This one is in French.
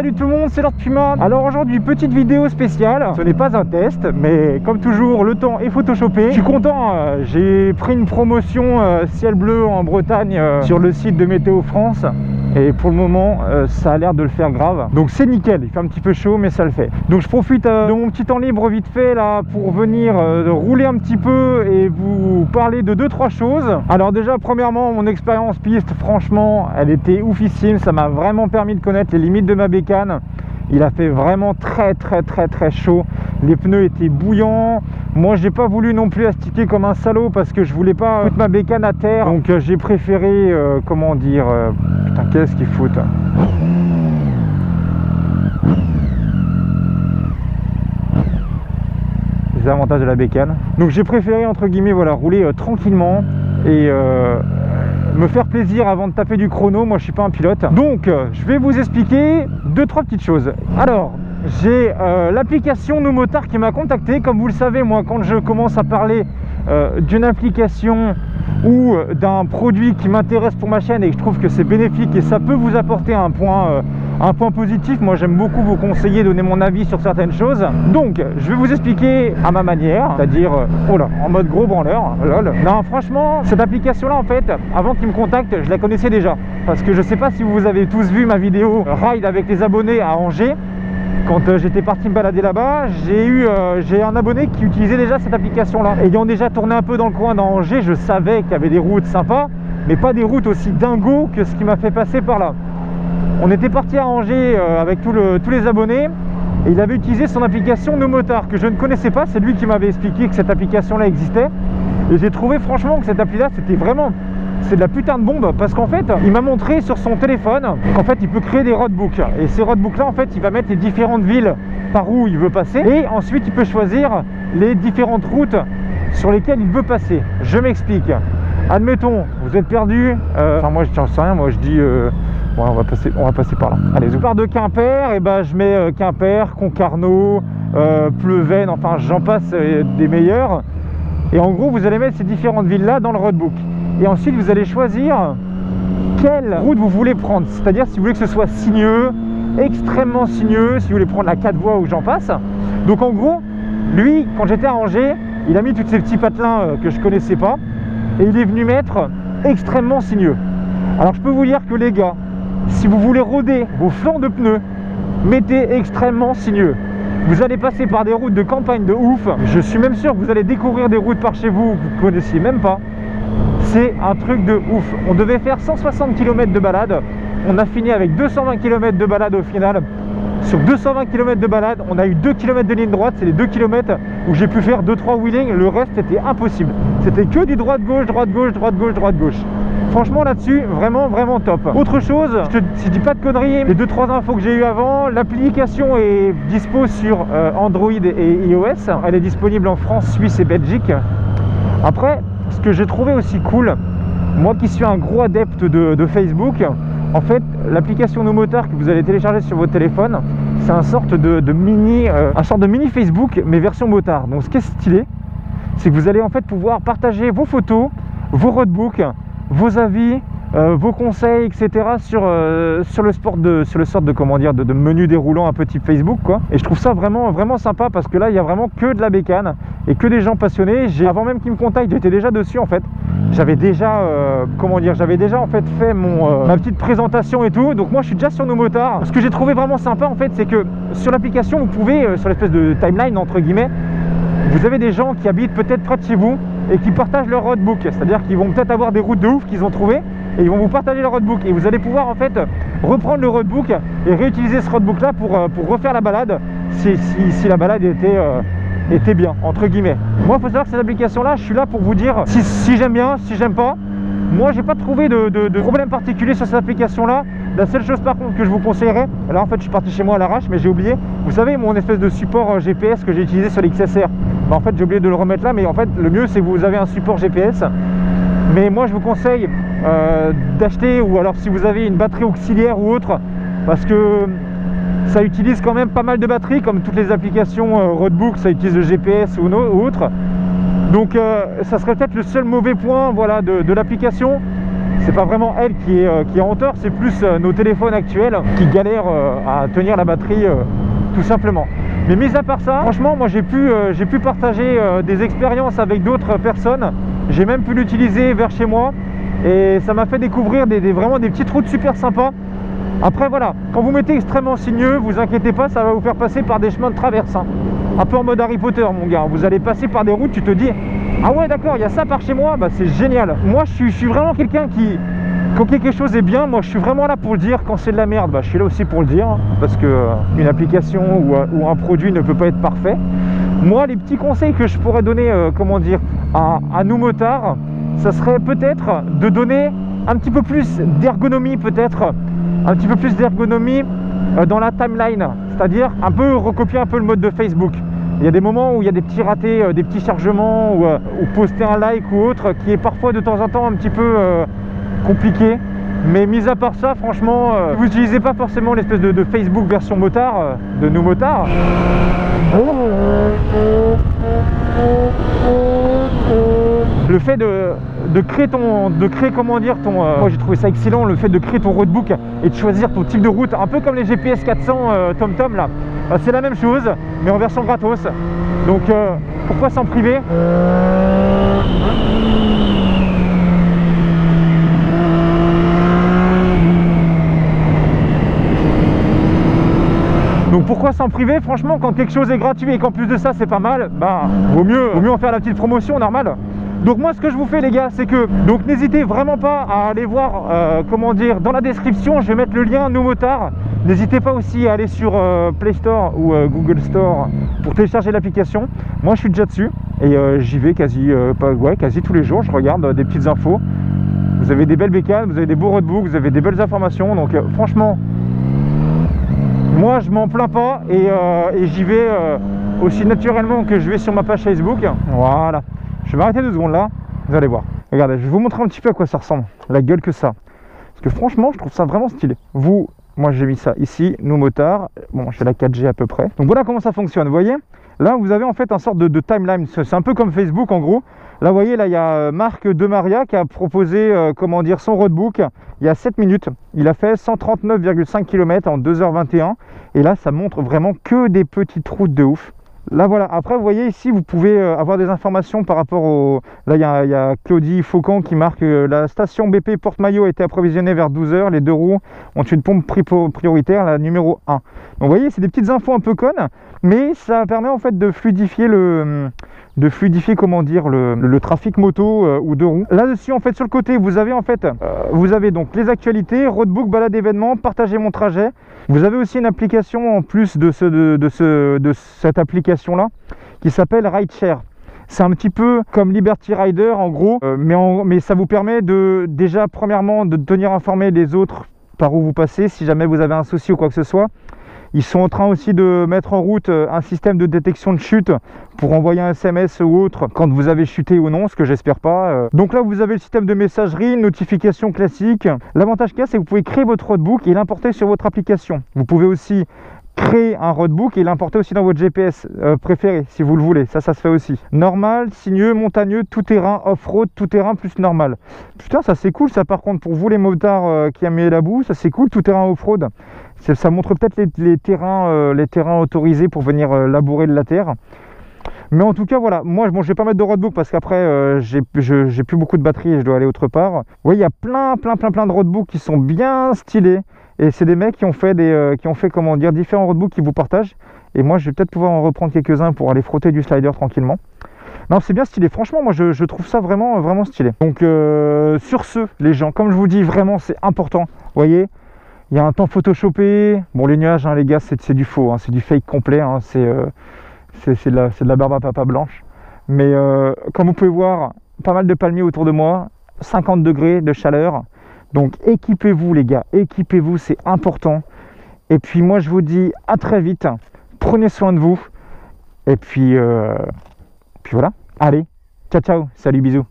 Salut tout le monde, c'est Lord Puma. Alors aujourd'hui, petite vidéo spéciale. Ce n'est pas un test, mais comme toujours, le temps est photoshopé. Je suis content, j'ai pris une promotion ciel bleu en Bretagne sur le site de Météo France. Et pour le moment, ça a l'air de le faire grave. Donc c'est nickel, il fait un petit peu chaud, mais ça le fait. Donc je profite de mon petit temps libre vite fait là pour venir rouler un petit peu et vous parler de 2-3 choses. Alors déjà, premièrement, mon expérience piste, franchement, elle était oufissime. Ça m'a vraiment permis de connaître les limites de ma bécane. Il a fait vraiment très chaud. Les pneus étaient bouillants. Moi, j'ai pas voulu non plus astiquer comme un salaud parce que je voulais pas foutre ma bécane à terre. Donc j'ai préféré, comment dire, putain, qu'est-ce qu'ils foutent. Les avantages de la bécane. Donc j'ai préféré, entre guillemets, voilà, rouler tranquillement et me faire plaisir avant de taper du chrono. Moi je suis pas un pilote, donc je vais vous expliquer 2-3 petites choses. Alors j'ai l'application Nomotard qui m'a contacté. Comme vous le savez, moi quand je commence à parler d'une application ou d'un produit qui m'intéresse pour ma chaîne et que je trouve que c'est bénéfique et ça peut vous apporter un point positif, moi j'aime beaucoup vous conseiller, donner mon avis sur certaines choses. Donc je vais vous expliquer à ma manière, c'est-à-dire oh là, en mode gros branleur, lol. Non, franchement, cette application là, en fait, avant qu'il me contacte, je la connaissais déjà, parce que je sais pas si vous avez tous vu ma vidéo ride avec les abonnés à Angers. Quand j'étais parti me balader là-bas, j'ai un abonné qui utilisait déjà cette application-là. Ayant déjà tourné un peu dans le coin dans Angers, je savais qu'il y avait des routes sympas, mais pas des routes aussi dingos que ce qui m'a fait passer par là. On était parti à Angers avec tous les abonnés et il avait utilisé son application Nomotard que je ne connaissais pas. C'est lui qui m'avait expliqué que cette application-là existait. Et j'ai trouvé franchement que cette appli-là, c'était vraiment... c'est de la putain de bombe, parce qu'en fait il m'a montré sur son téléphone qu'en fait il peut créer des roadbooks, et ces roadbooks là en fait il va mettre les différentes villes par où il veut passer et ensuite il peut choisir les différentes routes sur lesquelles il veut passer. Je m'explique. Admettons, vous êtes perdu, enfin moi je sais rien, moi je dis bon, on va passer par là. Allez, je pars de Quimper, et ben je mets Quimper, Concarneau, Pleven, enfin j'en passe des meilleurs, et en gros vous allez mettre ces différentes villes là dans le roadbook. Et ensuite vous allez choisir quelle route vous voulez prendre, c'est-à-dire si vous voulez que ce soit sinueux, extrêmement sinueux, si vous voulez prendre la 4 voies où j'en passe. Donc en gros, lui, quand j'étais à Angers, il a mis tous ces petits patelins que je connaissais pas, et il est venu mettre extrêmement sinueux. Alors je peux vous dire que les gars, si vous voulez rôder vos flancs de pneus, mettez extrêmement sinueux. Vous allez passer par des routes de campagne de ouf. Je suis même sûr que vous allez découvrir des routes par chez vous que vous ne connaissiez même pas. C'est un truc de ouf. On devait faire 160 km de balade. On a fini avec 220 km de balade au final. Sur 220 km de balade, on a eu 2 km de ligne droite. C'est les 2 km où j'ai pu faire 2-3 wheelings. Le reste était impossible. C'était que du droite-gauche, droite-gauche, droite-gauche, droite-gauche. Franchement là-dessus, vraiment top. Autre chose, si je dis pas de conneries, les 2-3 infos que j'ai eu avant, l'application est dispo sur Android et iOS. Elle est disponible en France, Suisse et Belgique. Après, ce que j'ai trouvé aussi cool, moi qui suis un gros adepte de Facebook, en fait l'application Nomotard que vous allez télécharger sur votre téléphone, c'est un sorte de mini Facebook mais version motard. Donc ce qui est stylé, c'est que vous allez en fait pouvoir partager vos photos, vos roadbooks, vos avis, vos conseils, etc. sur le sort de comment dire, de menu déroulant un peu type Facebook quoi. Et je trouve ça vraiment sympa parce que là il y a vraiment que de la bécane et que des gens passionnés. Avant même qu'ils me contactent, j'étais déjà dessus en fait. J'avais déjà en fait fait ma petite présentation et tout. Donc moi je suis déjà sur Nomotard. Ce que j'ai trouvé vraiment sympa en fait, c'est que sur l'application vous pouvez, sur l'espèce de timeline entre guillemets, vous avez des gens qui habitent peut-être près de chez vous et qui partagent leur roadbook, c'est-à-dire qu'ils vont peut-être avoir des routes de ouf qu'ils ont trouvées et ils vont vous partager leur roadbook et vous allez pouvoir en fait reprendre le roadbook et réutiliser ce roadbook là pour refaire la balade si la balade était bien entre guillemets. Moi il faut savoir que cette application là, je suis là pour vous dire si j'aime bien, si j'aime pas. Moi j'ai pas trouvé de problème particulier sur cette application là. La seule chose par contre que je vous conseillerais, là en fait je suis parti chez moi à l'arrache mais j'ai oublié, vous savez mon espèce de support GPS que j'ai utilisé sur l'XSR, en fait j'ai oublié de le remettre là, mais en fait le mieux c'est que vous avez un support GPS. Mais moi je vous conseille d'acheter, ou alors si vous avez une batterie auxiliaire ou autre, parce que ça utilise quand même pas mal de batterie, comme toutes les applications roadbook, ça utilise le GPS ou autre. Donc ça serait peut-être le seul mauvais point, voilà, de l'application, c'est pas vraiment elle qui est en tort, c'est plus nos téléphones actuels qui galèrent à tenir la batterie tout simplement. Mais mis à part ça, franchement, moi j'ai pu partager des expériences avec d'autres personnes. J'ai même pu l'utiliser vers chez moi et ça m'a fait découvrir vraiment des petites routes super sympas. Après voilà, quand vous mettez extrêmement sinueux, vous inquiétez pas, ça va vous faire passer par des chemins de traverse, hein. Un peu en mode Harry Potter mon gars, vous allez passer par des routes, tu te dis ah ouais d'accord, il y a ça par chez moi, bah c'est génial. Moi je suis vraiment quelqu'un qui, quand quelque chose est bien, moi je suis vraiment là pour le dire. Quand c'est de la merde, bah, je suis là aussi pour le dire, parce que une application ou un produit ne peut pas être parfait. Moi les petits conseils que je pourrais donner comment dire, à nous motards, ça serait peut-être de donner un petit peu plus d'ergonomie, peut-être un petit peu plus d'ergonomie dans la timeline, c'est-à-dire un peu recopier un peu le mode de Facebook. Il y a des moments où il y a des petits ratés, des petits chargements ou poster un like ou autre qui est parfois de temps en temps un petit peu compliqué. Mais mis à part ça, franchement, vous n'utilisez pas forcément l'espèce de Facebook version motard, de nous motards. Le fait de créer comment dire ton moi j'ai trouvé ça excellent, le fait de créer ton roadbook et de choisir ton type de route, un peu comme les GPS 400 TomTom là, c'est la même chose mais en version gratos. Donc pourquoi s'en priver? Donc pourquoi s'en priver? Franchement, quand quelque chose est gratuit et qu'en plus de ça c'est pas mal, bah vaut mieux en faire la petite promotion normale. Donc moi ce que je vous fais les gars, c'est que donc n'hésitez vraiment pas à aller voir comment dire, dans la description je vais mettre le lien Nous Motards. N'hésitez pas aussi à aller sur Play Store ou Google Store pour télécharger l'application. Moi je suis déjà dessus et j'y vais quasi tous les jours. Je regarde des petites infos. Vous avez des belles bécanes, vous avez des beaux roadbooks, vous avez des belles informations. Donc franchement, moi je m'en plains pas et j'y vais aussi naturellement que je vais sur ma page Facebook. Voilà. Je vais m'arrêter 2 secondes là, vous allez voir. Regardez, je vais vous montrer un petit peu à quoi ça ressemble, la gueule que ça. Parce que franchement, je trouve ça vraiment stylé. Moi j'ai mis ça ici, Nous Motards. Bon, j'ai la 4G à peu près. Donc voilà comment ça fonctionne, vous voyez. Là, vous avez en fait un sorte de timeline. C'est un peu comme Facebook en gros. Là, vous voyez, là, il y a Marc de Maria qui a proposé, comment dire, son roadbook il y a 7 minutes. Il a fait 139,5 km en 2h21. Et là, ça montre vraiment que des petites routes de ouf. Là voilà, après vous voyez ici vous pouvez avoir des informations par rapport au... Là il y a Claudie Faucon qui marque la station BP Porte-Maillot a été approvisionnée vers 12h, les 2 roues ont une pompe prioritaire, la numéro 1. Donc vous voyez c'est des petites infos un peu connes, mais ça permet en fait de fluidifier comment dire le trafic moto ou de roues. Là-dessus en fait sur le côté vous avez en fait vous avez donc les actualités, roadbook, balade événement, partager mon trajet. Vous avez aussi une application en plus de cette application là qui s'appelle Rideshare. C'est un petit peu comme Liberty Rider en gros, mais ça vous permet de déjà premièrement de tenir informé les autres par où vous passez si jamais vous avez un souci ou quoi que ce soit. Ils sont en train aussi de mettre en route un système de détection de chute pour envoyer un SMS ou autre quand vous avez chuté ou non, ce que j'espère pas. Donc là, vous avez le système de messagerie, notification classique. L'avantage qu'il y a, c'est que vous pouvez créer votre roadbook et l'importer sur votre application. Vous pouvez aussi créer un roadbook et l'importer aussi dans votre GPS préféré, si vous le voulez. Ça se fait aussi. Normal, sinueux, montagneux, tout terrain, off-road, tout terrain plus normal. Putain, ça c'est cool ça par contre pour vous les motards qui aiment la boue, ça c'est cool, tout terrain off-road. Ça montre peut-être les terrains autorisés pour venir labourer de la terre. Mais en tout cas, voilà. Moi, bon, je vais pas mettre de roadbook parce qu'après, j'ai plus beaucoup de batterie et je dois aller autre part. Vous voyez, il y a plein de roadbooks qui sont bien stylés. Et c'est des mecs qui ont fait comment dire, différents roadbooks qui vous partagent. Et moi, je vais peut-être pouvoir en reprendre quelques-uns pour aller frotter du slider tranquillement. Non, c'est bien stylé. Franchement, moi, je trouve ça vraiment stylé. Donc, sur ce, les gens, comme je vous dis, vraiment, c'est important. Vous voyez, il y a un temps photoshopé. Bon, les nuages, hein, les gars, c'est du faux. Hein, c'est du fake complet. Hein, c'est de la barbe à papa blanche. Mais comme vous pouvez voir, pas mal de palmiers autour de moi. 50 degrés de chaleur. Donc, équipez-vous, les gars. Équipez-vous, c'est important. Et puis, moi, je vous dis à très vite. Prenez soin de vous. Et puis voilà. Allez, ciao, ciao. Salut, bisous.